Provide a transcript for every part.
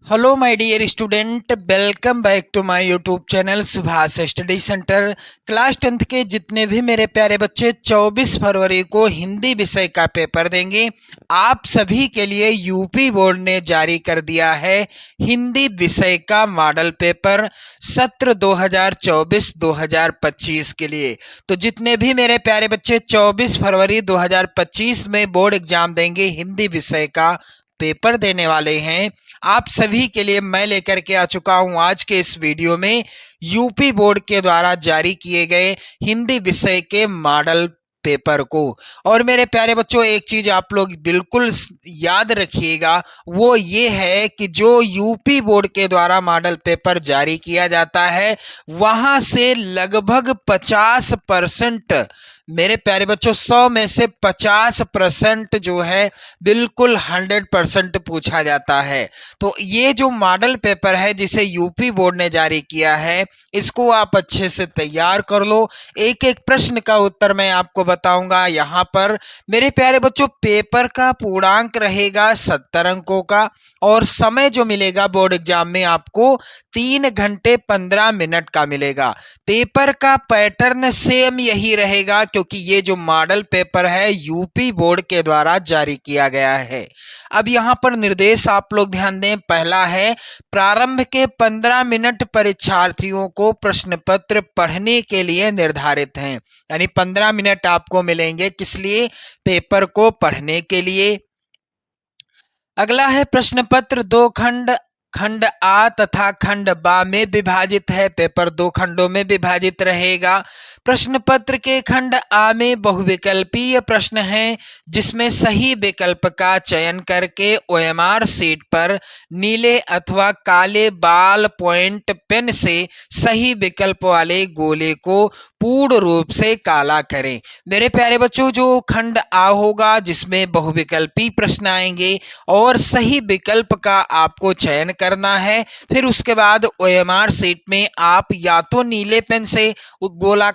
Hello my dear student, welcome back to my YouTube channel Subhash study centre. Class 10th के जितने भी मेरे प्यारे बच्चे 24 फरवरी को हिंदी विषय का पेपर देंगे, आप सभी के लिए यूपी बोर्ड ने जारी कर दिया है हिंदी विषय का मॉडल पेपर सत्र 2024-2025 के लिए। तो जितने भी मेरे प्यारे बच्चे 24 फरवरी 2025 में बोर्ड एग्जाम देंगे, हिंदी विषय का पेपर देने वाले हैं, आप सभी के लिए मैं लेकर के आ चुका हूं आज के इस वीडियो में यूपी बोर्ड के द्वारा जारी किए गए हिंदी विषय के मॉडल पेपर को। और मेरे प्यारे बच्चों, एक चीज आप लोग बिल्कुल याद रखिएगा, वो ये है कि जो यूपी बोर्ड के द्वारा मॉडल पेपर जारी किया जाता है वहां से लगभग 50% मेरे प्यारे बच्चों 100 में से 50% जो है बिल्कुल 100% पूछा जाता है। तो ये जो मॉडल पेपर है जिसे यूपी बोर्ड ने जारी किया है, इसको आप अच्छे से तैयार कर लो। एक एक प्रश्न का उत्तर मैं आपको बताऊंगा यहाँ पर। मेरे प्यारे बच्चों, पेपर का पूर्णांक रहेगा 70 अंकों का और समय जो मिलेगा बोर्ड एग्जाम में आपको 3 घंटे 15 मिनट का मिलेगा। पेपर का पैटर्न सेम यही रहेगा क्योंकि ये जो मॉडल पेपर है यूपी बोर्ड के द्वारा जारी किया गया है। अब यहाँ पर निर्देश आप लोग ध्यान दें। पहला है, प्रारंभ के 15 मिनट परीक्षार्थियों को प्रश्न पत्र पढ़ने के लिए निर्धारित हैं, यानी 15 मिनट आपको मिलेंगे किस लिए? पेपर को पढ़ने के लिए। अगला है, प्रश्न पत्र 2 खंड आ तथा खंड बा में विभाजित है। पेपर 2 खंडों में विभाजित रहेगा। प्रश्न पत्र के खंड आ में बहुविकल्पीय प्रश्न हैं जिसमें सही विकल्प का चयन करके ओएमआर शीट पर नीले अथवा काले बाल पॉइंट पेन से सही विकल्प वाले गोले को पूर्ण रूप से काला करें। मेरे प्यारे बच्चों, जो खंड आ होगा जिसमें बहुविकल्पी प्रश्न आएंगे और सही विकल्प का आपको चयन करना है, फिर उसके बाद ओएमआर शीट में आप या तो नीले पेन से गोला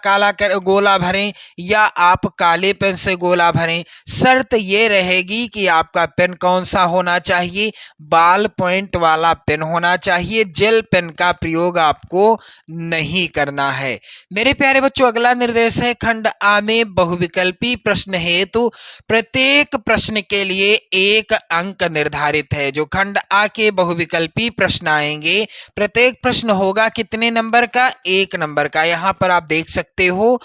भरें या आप काले पेन से गोला भरें। शर्त ये रहेगी कि आपका पेन कौन सा होना चाहिए? बाल पॉइंट वाला पेन होना चाहिए। जेल पेन का प्रयोग आपको नहीं करना है। मेरे प्यारे बच्चों, अगला निर्देश है, खंड आ में बहुविकल्पी प्रश्न हेतु प्रत्येक प्रश्न के लिए 1 अंक निर्धारित है। जो खंड आ के बहुविकल्पी प्रश्न आएंगे, प्रत्येक प्रश्न होगा कितने नंबर का? 1 नंबर का। यहां पर आप देख सकते हो,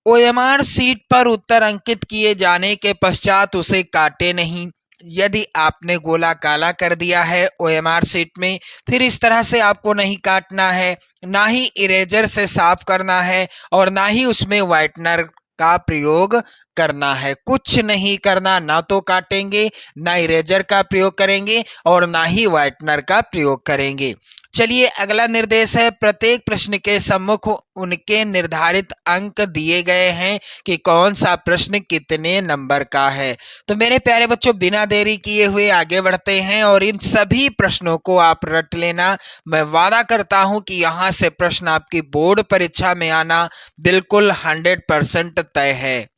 ओएमआर शीट पर उत्तर अंकित किए जाने के पश्चात उसे काटे नहीं। यदि आपने गोला काला कर दिया है ओएमआर शीट में, फिर इस तरह से आपको नहीं काटना है, ना ही इरेजर से साफ करना है और ना ही उसमें व्हाइटनर का प्रयोग करना है। कुछ नहीं करना, ना तो काटेंगे, ना इरेजर का प्रयोग करेंगे और ना ही व्हाइटनर का प्रयोग करेंगे। चलिए, अगला निर्देश है, प्रत्येक प्रश्न के सम्मुख उनके निर्धारित अंक दिए गए हैं कि कौन सा प्रश्न कितने नंबर का है। तो मेरे प्यारे बच्चों, बिना देरी किए हुए आगे बढ़ते हैं और इन सभी प्रश्नों को आप रट लेना। मैं वादा करता हूं कि यहां से प्रश्न आपकी बोर्ड परीक्षा में आना बिल्कुल 100% तय है।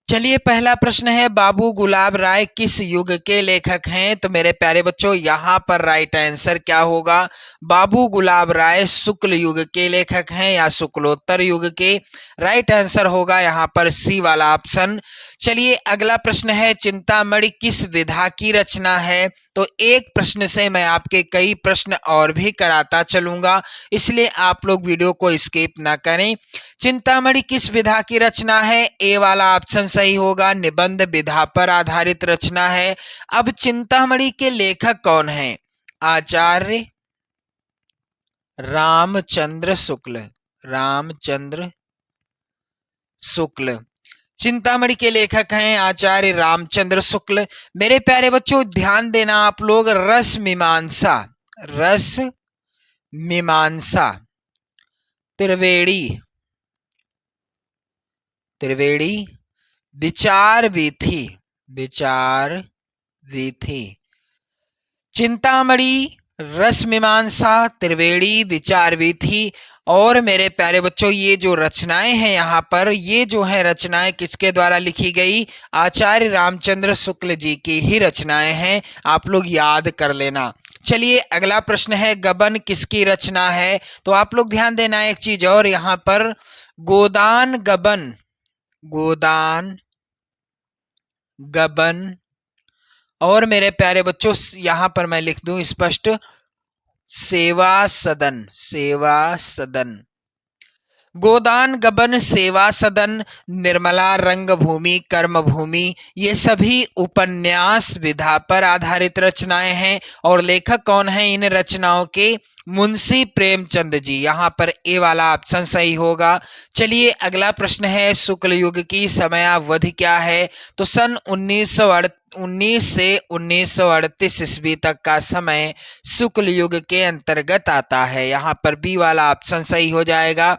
चलिए, पहला प्रश्न है, बाबू गुलाब राय किस युग के लेखक हैं? तो मेरे प्यारे बच्चों, यहाँ पर राइट आंसर क्या होगा? बाबू गुलाब राय शुक्ल युग के लेखक हैं या शुक्लोत्तर युग के। राइट आंसर होगा यहाँ पर सी वाला ऑप्शन। चलिए, अगला प्रश्न है, चिंतामणि किस विधा की रचना है? तो एक प्रश्न से मैं आपके कई प्रश्न और भी कराता चलूंगा, इसलिए आप लोग वीडियो को स्किप ना करें। चिंतामणि किस विधा की रचना है? ए वाला ऑप्शन सही होगा, निबंध विधा पर आधारित रचना है। अब चिंतामणि के लेखक कौन हैं? आचार्य रामचंद्र शुक्ल। रामचंद्र शुक्ल चिंतामणि के लेखक हैं आचार्य रामचंद्र शुक्ल। मेरे प्यारे बच्चों, ध्यान देना आप लोग, रस मीमांसा त्रिवेणी विचार विथि चिंतामणि, रस मीमांसा, त्रिवेणी, विचार विथि। और मेरे प्यारे बच्चों, ये जो रचनाएं हैं यहाँ पर, ये जो है रचनाएं किसके द्वारा लिखी गई? आचार्य रामचंद्र शुक्ल जी की ही रचनाएं हैं, आप लोग याद कर लेना। चलिए अगला प्रश्न है, गबन किसकी रचना है? तो आप लोग ध्यान देना एक चीज और, यहां पर गोदान गबन, गोदान गबन, और मेरे प्यारे बच्चों यहां पर मैं लिख दूं स्पष्ट, सेवा सदन, सेवा सदन। गोदान गबन, सेवा सदन, निर्मला रंगभूमि, कर्मभूमि, ये सभी उपन्यास विधा पर आधारित रचनाएं हैं। और लेखक कौन है इन रचनाओं के? मुंशी प्रेमचंद जी। यहाँ पर ए वाला ऑप्शन सही होगा। चलिए अगला प्रश्न है, शुक्ल युग की समयावधि क्या है? तो सन 1919 से 1938 ईस्वी तक का समय शुक्ल युग के अंतर्गत आता है। यहाँ पर बी वाला ऑप्शन सही हो जाएगा।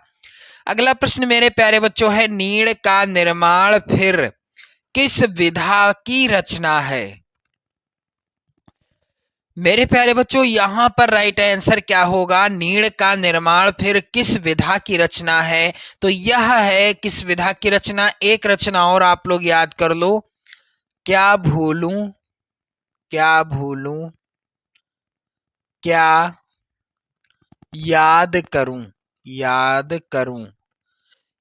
अगला प्रश्न मेरे प्यारे बच्चों है, नीड़ का निर्माण फिर किस विधा की रचना है? मेरे प्यारे बच्चों यहां पर राइट आंसर क्या होगा? नीड़ का निर्माण फिर किस विधा की रचना है? तो यह है किस विधा की रचना। एक रचना और आप लोग याद कर लो, क्या भूलूं, क्या भूलूं, क्या याद करूं, याद करूं।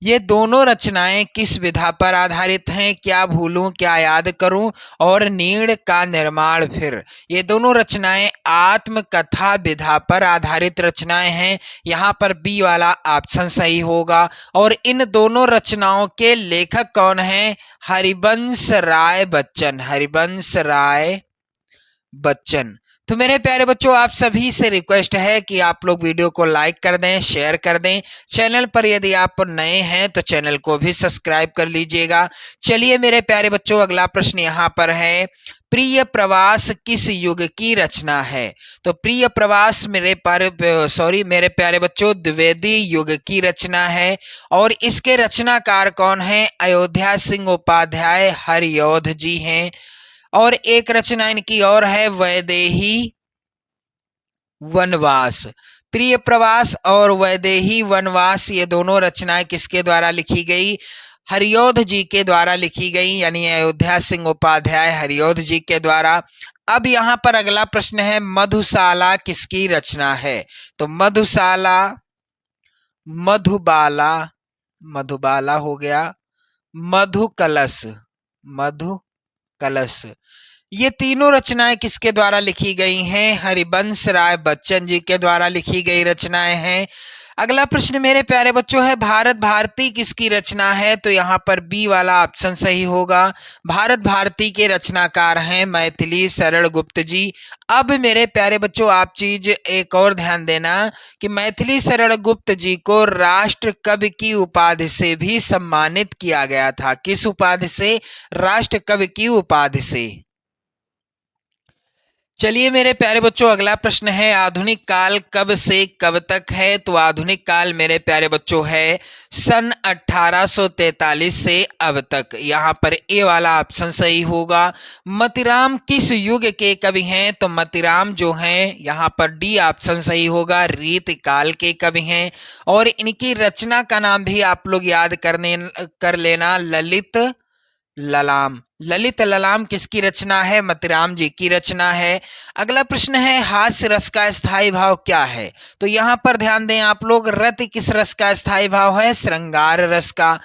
ये दोनों रचनाएं किस विधा पर आधारित हैं? क्या भूलूं, क्या याद करूं, और नीड़ का निर्माण फिर, ये दोनों रचनाएं आत्मकथा विधा पर आधारित रचनाएं हैं। यहाँ पर बी वाला ऑप्शन सही होगा। और इन दोनों रचनाओं के लेखक कौन हैं? हरिवंश राय बच्चन, हरिवंश राय बच्चन। तो मेरे प्यारे बच्चों आप सभी से रिक्वेस्ट है कि आप लोग वीडियो को लाइक कर दें, शेयर कर दें। चैनल पर यदि आप नए हैं तो चैनल को भी सब्सक्राइब कर लीजिएगा। चलिए मेरे प्यारे बच्चों अगला प्रश्न यहाँ पर है, प्रिय प्रवास किस युग की रचना है? तो प्रिय प्रवास मेरे प्यारे बच्चों द्विवेदी युग की रचना है। और इसके रचनाकार कौन है? अयोध्या सिंह उपाध्याय हरिऔध जी हैं। और एक रचना इनकी और है, वैदेही वनवास। प्रिय प्रवास और वैदेही वनवास, ये दोनों रचनाएं किसके द्वारा लिखी गई? हरिऔध जी के द्वारा लिखी गई, यानी अयोध्या सिंह उपाध्याय हरिऔध जी के द्वारा। अब यहां पर अगला प्रश्न है, मधुशाला किसकी रचना है? तो मधुशाला, मधुबाला, मधुबाला हो गया, मधुकलश, मधुकलश, ये तीनों रचनाएं किसके द्वारा लिखी गई हैं? हरिवंश राय बच्चन जी के द्वारा लिखी गई रचनाएं हैं। अगला प्रश्न मेरे प्यारे बच्चों है, भारत भारती किसकी रचना है? तो यहाँ पर बी वाला ऑप्शन सही होगा। भारत भारती के रचनाकार हैं मैथिली शरण गुप्त जी। अब मेरे प्यारे बच्चों आप चीज एक और ध्यान देना कि मैथिली शरण गुप्त जी को राष्ट्र कवि की उपाधि से भी सम्मानित किया गया था। किस उपाधि से? राष्ट्र कवि की उपाधि से। चलिए मेरे प्यारे बच्चों अगला प्रश्न है, आधुनिक काल कब से कब तक है? तो आधुनिक काल मेरे प्यारे बच्चों है सन 1843 से अब तक। यहाँ पर ए वाला ऑप्शन सही होगा। मतीराम किस युग के कवि हैं? तो मतीराम जो हैं यहाँ पर डी ऑप्शन सही होगा, रीत काल के कवि हैं। और इनकी रचना का नाम भी आप लोग याद कर लेना, ललित ललाम। ललित ललाम किसकी रचना है? मतीराम जी की रचना है। अगला प्रश्न है, हास्य रस का स्थायी भाव क्या है? तो यहाँ पर ध्यान दें आप लोग, रति किस रस का स्थायी भाव है? श्रृंगार रस का।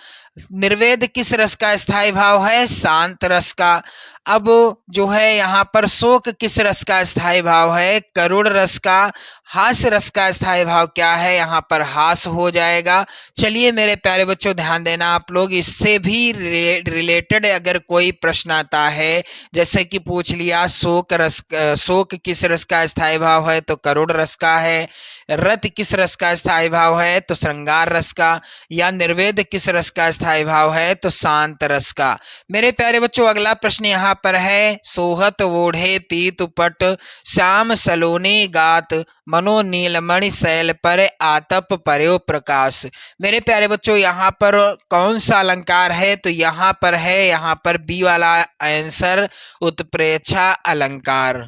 निर्वेद किस रस का स्थायी भाव है? शांत रस का। अब जो है यहाँ पर शोक किस रस का स्थायी भाव है? करुण रस का। हास्य रस का स्थायी भाव क्या है? यहाँ पर हास हो जाएगा। चलिए मेरे प्यारे बच्चों ध्यान देना आप लोग, इससे भी रिलेटेड अगर कोई प्रश्न आता है, जैसे कि पूछ लिया शोक किस रस का स्थायी भाव है? तो करुण रस का है। रत किस रस का स्थायी भाव है? तो श्रृंगार रस का। या निर्वेद किस रस का स्थायी भाव है? तो शांत रस का। मेरे प्यारे बच्चों अगला प्रश्न यहाँ पर है, सोहत ओढ़े पीत पट श्याम सलोनी गात मनो नीलमणि शैल पर आतप पर्यो प्रकाश। मेरे प्यारे बच्चों यहाँ पर कौन सा अलंकार है? तो यहाँ पर बी वाला आंसर, उत्प्रेक्षा अलंकार।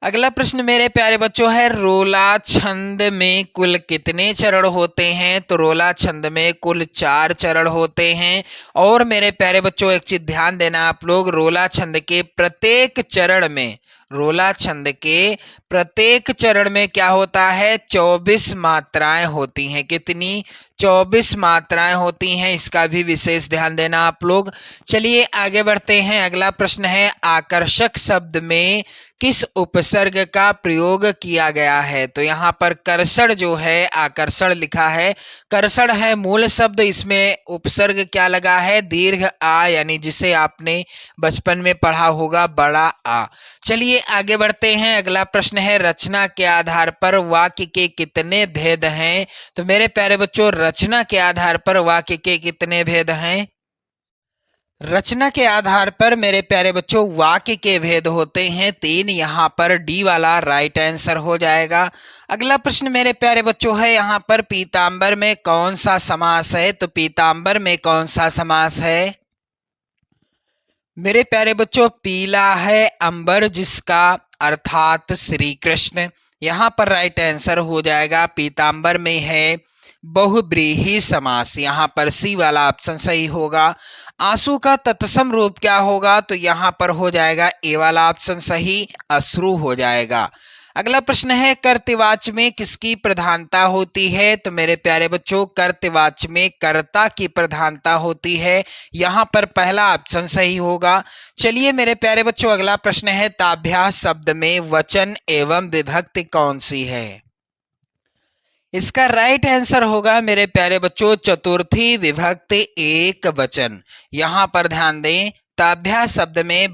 अगला प्रश्न मेरे प्यारे बच्चों है, रोला छंद में कुल कितने चरण होते हैं? तो रोला छंद में कुल 4 चरण होते हैं। और मेरे प्यारे बच्चों एक चीज ध्यान देना आप लोग, रोला छंद के प्रत्येक चरण में, रोला छंद के प्रत्येक चरण में क्या होता है? 24 मात्राएं होती हैं। कितनी? 24 मात्राएं होती हैं। इसका भी विशेष ध्यान देना आप लोग। चलिए आगे बढ़ते हैं। अगला प्रश्न है, आकर्षक शब्द में किस उपसर्ग का प्रयोग किया गया है? तो यहाँ पर कर्षण जो है, आकर्षण लिखा है, कर्षण है मूल शब्द। इसमें उपसर्ग क्या लगा है? दीर्घ आ, यानी जिसे आपने बचपन में पढ़ा होगा, बड़ा आ। चलिए आगे बढ़ते हैं। अगला प्रश्न है, रचना के आधार पर वाक्य के कितने भेद हैं? तो मेरे प्यारे बच्चों, रचना के आधार पर वाक्य के कितने भेद हैं? रचना के आधार पर मेरे प्यारे बच्चों वाक्य के भेद होते हैं 3। यहाँ पर डी वाला राइट आंसर हो जाएगा। अगला प्रश्न मेरे प्यारे बच्चों है, यहाँ पर पीतांबर में कौन सा समास है? तो पीतांबर में कौन सा समास है? मेरे प्यारे बच्चों पीला है अंबर जिसका, अर्थात श्री कृष्ण। यहाँ पर राइट आंसर हो जाएगा, पीतांबर में है बहुब्रीहि समास। यहाँ पर सी वाला ऑप्शन सही होगा। आंसू का तत्सम रूप क्या होगा? तो यहाँ पर हो जाएगा ए वाला ऑप्शन सही, अश्रु हो जाएगा। अगला प्रश्न है, कर्तवाच्य में किसकी प्रधानता होती है? तो मेरे प्यारे बच्चों कर्तवाच्य में कर्ता की प्रधानता होती है। यहाँ पर पहला ऑप्शन सही होगा। चलिए मेरे प्यारे बच्चों अगला प्रश्न है, ताभ्यास शब्द में वचन एवं विभक्ति कौन सी है? इसका राइट आंसर होगा मेरे प्यारे बच्चों चतुर्थी विभक्ति एक वचन। यहाँ पर ध्यान दें, ताभ्यास शब्द में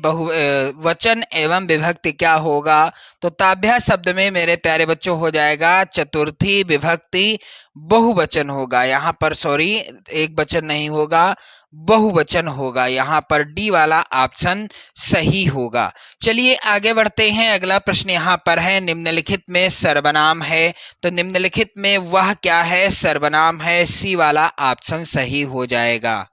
वचन एवं विभक्ति क्या होगा? तो ताभ्यास शब्द में मेरे प्यारे बच्चों हो जाएगा चतुर्थी विभक्ति बहुवचन होगा। यहाँ पर सॉरी, एक वचन नहीं होगा, बहुवचन होगा। यहाँ पर डी वाला ऑप्शन सही होगा। चलिए आगे बढ़ते हैं। अगला प्रश्न यहाँ पर है, निम्नलिखित में सर्वनाम है। तो निम्नलिखित में वह क्या है? सर्वनाम है, सी वाला ऑप्शन सही हो जाएगा।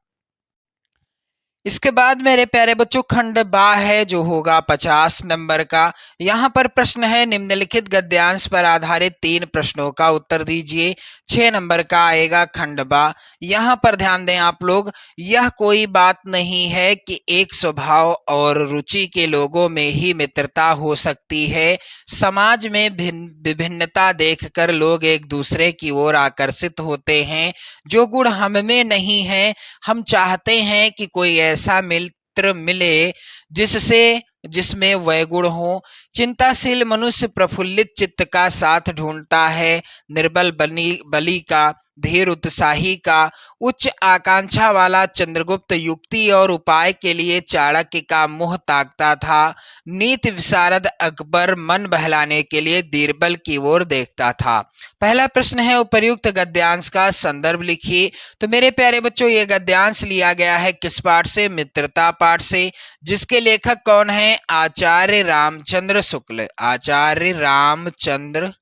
इसके बाद मेरे प्यारे बच्चों खंड बा है जो होगा 50 नंबर का। यहाँ पर प्रश्न है, निम्नलिखित गद्यांश पर आधारित 3 प्रश्नों का उत्तर दीजिए। 6 नंबर का आएगा खंड बा। यहाँ पर ध्यान दें आप लोग, यह कोई बात नहीं है कि एक स्वभाव और रुचि के लोगों में ही मित्रता हो सकती है। समाज में विभिन्नता देखकर लोग एक दूसरे की ओर आकर्षित होते हैं। जो गुण हम में नहीं है, हम चाहते हैं कि कोई ऐसा मित्र मिले जिसमें वह गुण हो। चिंताशील मनुष्य प्रफुल्लित चित्त का साथ ढूंढता है, निर्बल बली का, धीर उत्साही का। उच्च आकांक्षा वाला चंद्रगुप्त युक्ति और उपाय के लिए चाणक्य का मुंह ताकता था। नीति विशारद अकबर मन बहलाने के लिए बीरबल की ओर देखता था। पहला प्रश्न है, उपर्युक्त गद्यांश का संदर्भ लिखिए। तो मेरे प्यारे बच्चों ये गद्यांश लिया गया है किस पाठ से? मित्रता पाठ से, जिसके लेखक कौन है? आचार्य रामचंद्र शुक्ल। आचार्य रामचंद्र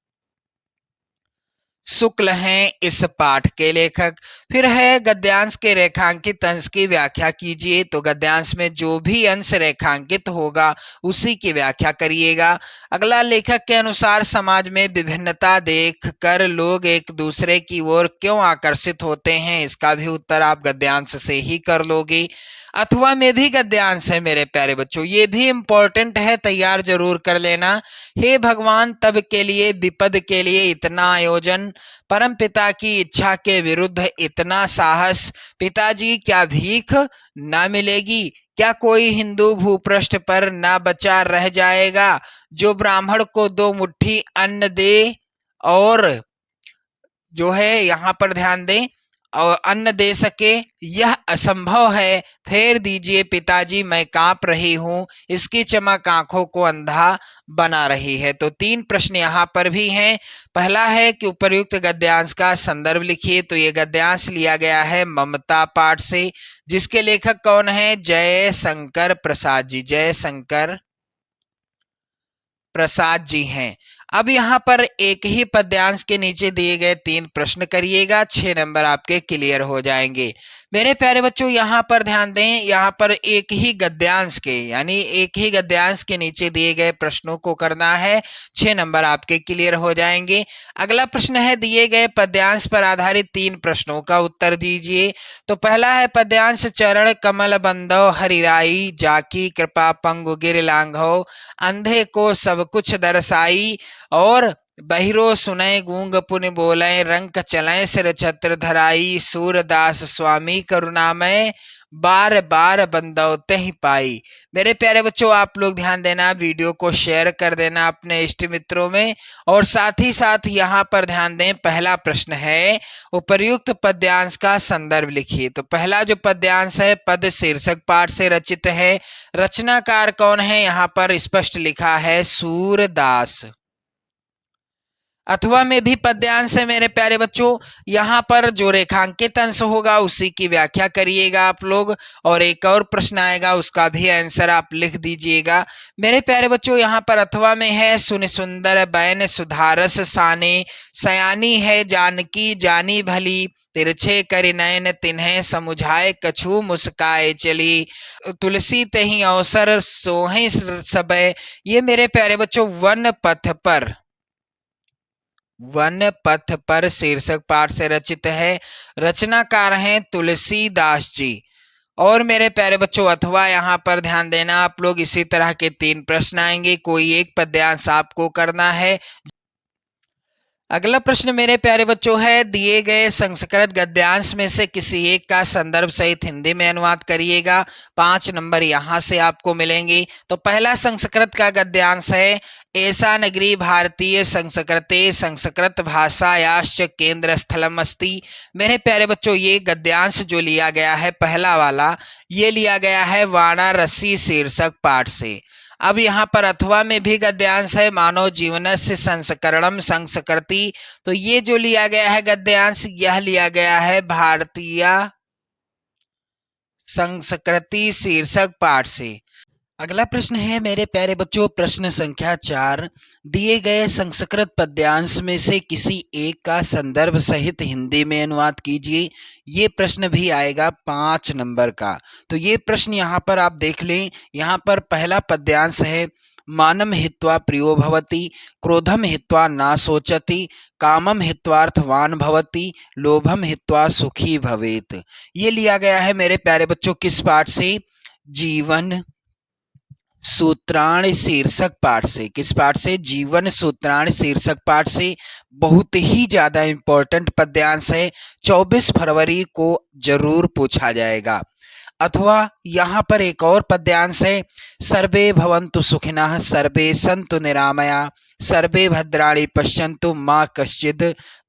शुक्ल हैं इस पाठ के लेखक। फिर है, गद्यांश के रेखांकित अंश की व्याख्या कीजिए। तो गद्यांश में जो भी अंश रेखांकित होगा उसी की व्याख्या करिएगा। अगला, लेखक के अनुसार समाज में विभिन्नता देखकर लोग एक दूसरे की ओर क्यों आकर्षित होते हैं? इसका भी उत्तर आप गद्यांश से ही कर लोगे। अथवा में भी गद्यांश है मेरे प्यारे बच्चों, ये भी इंपॉर्टेंट है, तैयार जरूर कर लेना। हे भगवान, तब के लिए विपद के लिए इतना आयोजन, परम पिता की इच्छा के विरुद्ध इतना साहस। पिताजी क्या भीख ना मिलेगी? क्या कोई हिंदू भूपृष्ठ पर ना बचा रह जाएगा जो ब्राह्मण को 2 मुट्ठी अन्न दे? और जो है यहाँ पर ध्यान दें, और अन्न दे सके, यह असंभव है। फेर दीजिए पिताजी, मैं कांप रही हूँ, इसकी चमक आंखों को अंधा बना रही है। तो 3 प्रश्न यहाँ पर भी हैं। पहला है कि उपर्युक्त गद्यांश का संदर्भ लिखिए। तो ये गद्यांश लिया गया है ममता पाठ से, जिसके लेखक कौन है? जयशंकर प्रसाद जी। जयशंकर प्रसाद जी हैं। अब यहाँ पर एक ही पद्यांश के नीचे दिए गए 3 प्रश्न करिएगा, 6 नंबर आपके क्लियर हो जाएंगे। मेरे प्यारे बच्चों यहाँ पर ध्यान दें, यहाँ पर एक ही गद्यांश के यानी एक ही गद्यांश के नीचे दिए गए प्रश्नों को करना है, 6 नंबर आपके क्लियर हो जाएंगे। अगला प्रश्न है, दिए गए पद्यांश पर आधारित 3 प्रश्नों का उत्तर दीजिए। तो पहला है, पद्यांश चरण कमल बंधो हरिराई, जाकी कृपा पंगु गिर लांघो, अंधे को सब कुछ दर्शाई, और बहिरो सुनय गूंग पुन बोले, रंक चलें सिर छत्र धराई, सूरदास स्वामी करुणामय, बार बार बंदौते ही पाई। मेरे प्यारे बच्चों, आप लोग ध्यान देना, वीडियो को शेयर कर देना अपने इष्ट मित्रों में, और साथ ही साथ यहाँ पर ध्यान दें, पहला प्रश्न है, उपर्युक्त पद्यांश का संदर्भ लिखिए। तो पहला जो पद्यांश है पद शीर्षक पाठ से रचित है, रचनाकार कौन है, यहाँ पर स्पष्ट लिखा है सूरदास। अथवा में भी पद्यांश है मेरे प्यारे बच्चों, यहाँ पर जो रेखांकित अंश होगा उसी की व्याख्या करिएगा आप लोग, और एक और प्रश्न आएगा उसका भी आंसर आप लिख दीजिएगा। मेरे प्यारे बच्चों, यहाँ पर अथवा में है, सुन सुंदर बैन सुधारस साने, सयानी है जानकी जानी भली, तिरछे करि नयन तिन्हे समुझाए कछु मुस्काए चली, तुलसी तहि अवसर सोहे सबे। ये मेरे प्यारे बच्चों वन पथ पर शीर्षक पाठ से रचित है, रचनाकार हैं तुलसीदास जी। और मेरे प्यारे बच्चों, अथवा यहाँ पर ध्यान देना आप लोग, इसी तरह के 3 प्रश्न आएंगे, कोई एक पद्यांश आपको करना है। अगला प्रश्न मेरे प्यारे बच्चों है, दिए गए संस्कृत गद्यांश में से किसी एक का संदर्भ सहित हिंदी में अनुवाद करिएगा, 5 नंबर यहाँ से आपको मिलेंगे। तो पहला संस्कृत का गद्यांश है, ऐसा नगरी भारतीय संस्कृते संस्कृत भाषायाश्च केंद्र स्थलम अस्ति। मेरे प्यारे बच्चों, ये गद्यांश जो लिया गया है पहला वाला, ये लिया गया है वाराणसी शीर्षक पाठ से। अब यहाँ पर अथवा में भी गद्यांश है, मानव जीवनस्य संस्करणम संस्कृति। तो ये जो लिया गया है गद्यांश, यह लिया गया है भारतीय संस्कृति शीर्षक पाठ से। अगला प्रश्न है मेरे प्यारे बच्चों, प्रश्न संख्या 4, दिए गए संस्कृत पद्यांश में से किसी एक का संदर्भ सहित हिंदी में अनुवाद कीजिए। ये प्रश्न भी आएगा 5 नंबर का। तो ये प्रश्न यहाँ पर आप देख लें, यहाँ पर पहला पद्यांश है, मानम हित्वा प्रियो भवति, क्रोधम हित्वा ना सोचति, कामम हित्वार्थवान भवति, लोभम हित्वा सुखी भवेत। ये लिया गया है मेरे प्यारे बच्चों किस पाठ से, जीवन सूत्राण शीर्षक पाठ से। किस पाठ से, जीवन सूत्राण शीर्षक पाठ से। बहुत ही ज्यादा इंपॉर्टेंट पद्यांश है, 24 फरवरी को जरूर पूछा जाएगा। अथवा यहाँ पर एक और पद्यांश है, सर्वे भवन्तु सुखिनः सर्वे सन्तु निरामया सर्वे भद्राणि पश्यन्तु माँ कश्चित्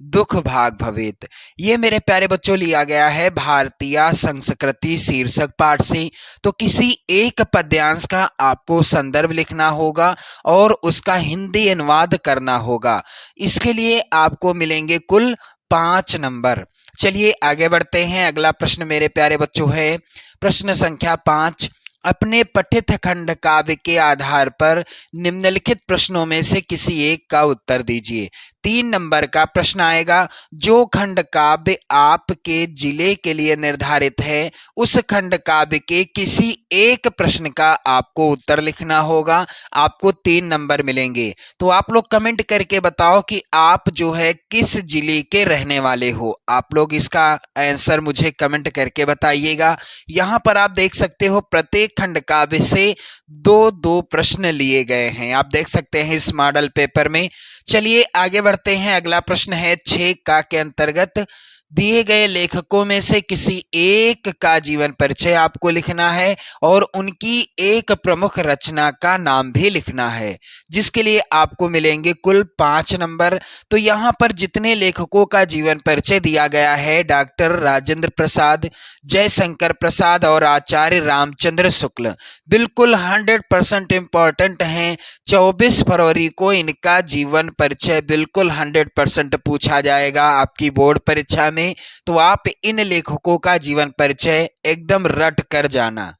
दुख भाग भवेत। ये मेरे प्यारे बच्चों लिया गया है भारतीय संस्कृति शीर्षक पाठ से। तो किसी एक पद्यांश का आपको संदर्भ लिखना होगा और उसका हिंदी अनुवाद करना होगा। इसके लिए आपको मिलेंगे कुल 5 नंबर। चलिए आगे बढ़ते हैं। अगला प्रश्न मेरे प्यारे बच्चों है, प्रश्न संख्या 5, अपने पठित खंड काव्य के आधार पर निम्नलिखित प्रश्नों में से किसी एक का उत्तर दीजिए। 3 नंबर का प्रश्न आएगा, जो खंड काव्य आपके जिले के लिए निर्धारित है उस खंड काव्य के किसी एक प्रश्न का आपको उत्तर लिखना होगा। आपको 3 नंबर मिलेंगे। तो आप लोग कमेंट करके बताओ कि आप जो है किस जिले के रहने वाले हो। आप लोग इसका आंसर मुझे कमेंट करके बताइएगा। यहाँ पर आप देख सकते हो प्रत्येक खंड काव्य से 2-2 प्रश्न लिए गए हैं, आप देख सकते हैं इस मॉडल पेपर में। चलिए आगे बढ़ते हैं। अगला प्रश्न है 6 का के अंतर्गत, दिए गए लेखकों में से किसी एक का जीवन परिचय आपको लिखना है और उनकी एक प्रमुख रचना का नाम भी लिखना है, जिसके लिए आपको मिलेंगे कुल 5 नंबर। तो यहाँ पर जितने लेखकों का जीवन परिचय दिया गया है, डॉक्टर राजेंद्र प्रसाद, जयशंकर प्रसाद और आचार्य रामचंद्र शुक्ल, बिल्कुल 100% इम्पॉर्टेंट हैं। 24 फरवरी को इनका जीवन परिचय बिल्कुल 100% पूछा जाएगा आपकी बोर्ड परीक्षा में। तो आप इन लेखकों का जीवन परिचय एकदम रट कर जाना।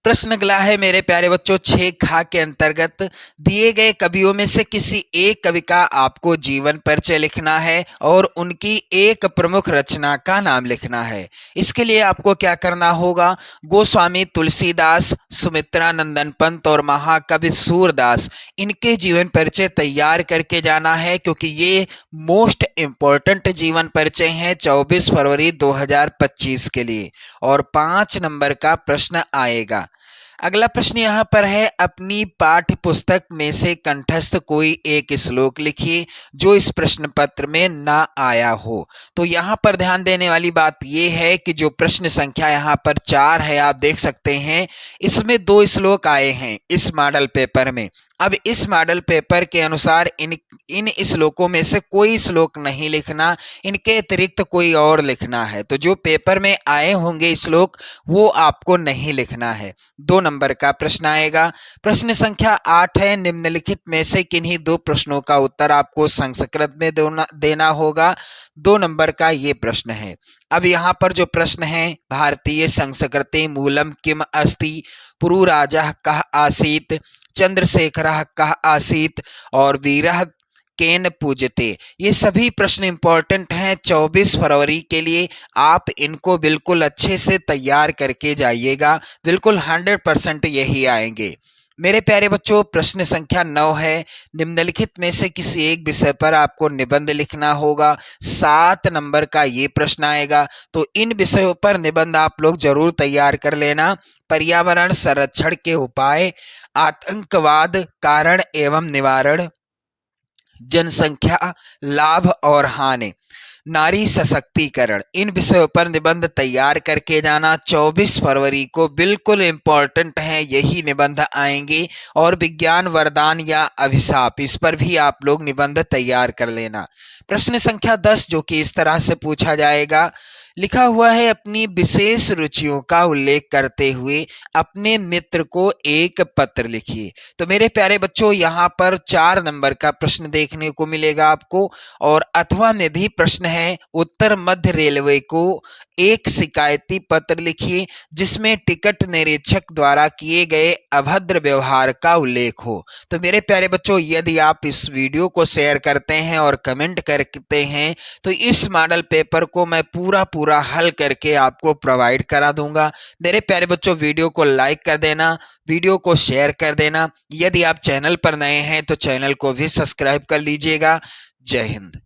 प्रश्न अगला है मेरे प्यारे बच्चों, 6 खा के अंतर्गत दिए गए कवियों में से किसी एक कवि का आपको जीवन परिचय लिखना है और उनकी एक प्रमुख रचना का नाम लिखना है। इसके लिए आपको क्या करना होगा, गोस्वामी तुलसीदास, सुमित्रा नंदन पंत और महाकवि सूरदास, इनके जीवन परिचय तैयार करके जाना है, क्योंकि ये मोस्ट इम्पोर्टेंट जीवन परिचय हैं 24 फरवरी 2025 के लिए। और 5 नंबर का प्रश्न आएगा। अगला प्रश्न यहाँ पर है, अपनी पाठ्य पुस्तक में से कंठस्थ कोई एक श्लोक लिखिए जो इस प्रश्न पत्र में ना आया हो। तो यहाँ पर ध्यान देने वाली बात यह है कि जो प्रश्न संख्या यहाँ पर 4 है, आप देख सकते हैं, इसमें 2 श्लोक आए हैं इस मॉडल पेपर में। अब इस मॉडल पेपर के अनुसार इन श्लोकों में से कोई श्लोक नहीं लिखना, इनके अतिरिक्त कोई और लिखना है। तो जो पेपर में आए होंगे श्लोक वो आपको नहीं लिखना है। 2 नंबर का प्रश्न आएगा। प्रश्न संख्या 8 है, निम्नलिखित में से किन्हीं 2 प्रश्नों का उत्तर आपको संस्कृत में देना होगा। 2 नंबर का ये प्रश्न है। अब यहाँ पर जो प्रश्न है, भारतीय संस्कृति मूलम किम अस्ति, पुरु राजा कः आसीत, चंद्रशेखरः कः आसीत और वीरः केन पूजते, ये सभी प्रश्न इंपॉर्टेंट हैं 24 फरवरी के लिए। आप इनको बिल्कुल अच्छे से तैयार करके जाइएगा, बिल्कुल 100% यही आएंगे। मेरे प्यारे बच्चों, प्रश्न संख्या 9 है, निम्नलिखित में से किसी एक विषय पर आपको निबंध लिखना होगा। 7 नंबर का ये प्रश्न आएगा। तो इन विषयों पर निबंध आप लोग जरूर तैयार कर लेना। पर्यावरण संरक्षण के उपाय, आतंकवाद कारण एवं निवारण, जनसंख्या, लाभ और हानि, नारी सशक्तिकरण, इन विषयों पर निबंध तैयार करके जाना। 24 फरवरी को बिल्कुल इंपॉर्टेंट है, यही निबंध आएंगे। और विज्ञान वरदान या अभिशाप, इस पर भी आप लोग निबंध तैयार कर लेना। प्रश्न संख्या 10 जो कि इस तरह से पूछा जाएगा, लिखा हुआ है, अपनी विशेष रुचियों का उल्लेख करते हुए अपने मित्र को एक पत्र लिखिए। तो मेरे प्यारे बच्चों, यहाँ पर 4 नंबर का प्रश्न देखने को मिलेगा आपको। और अथवा में भी प्रश्न है, उत्तर मध्य रेलवे को एक शिकायती पत्र लिखिए जिसमें टिकट निरीक्षक द्वारा किए गए अभद्र व्यवहार का उल्लेख हो। तो मेरे प्यारे बच्चों, यदि आप इस वीडियो को शेयर करते हैं और कमेंट करते हैं तो इस मॉडल पेपर को मैं पूरा हल करके आपको प्रोवाइड करा दूंगा। मेरे प्यारे बच्चों, वीडियो को लाइक कर देना, वीडियो को शेयर कर देना। यदि आप चैनल पर नए हैं तो चैनल को भी सब्सक्राइब कर लीजिएगा। जय हिंद।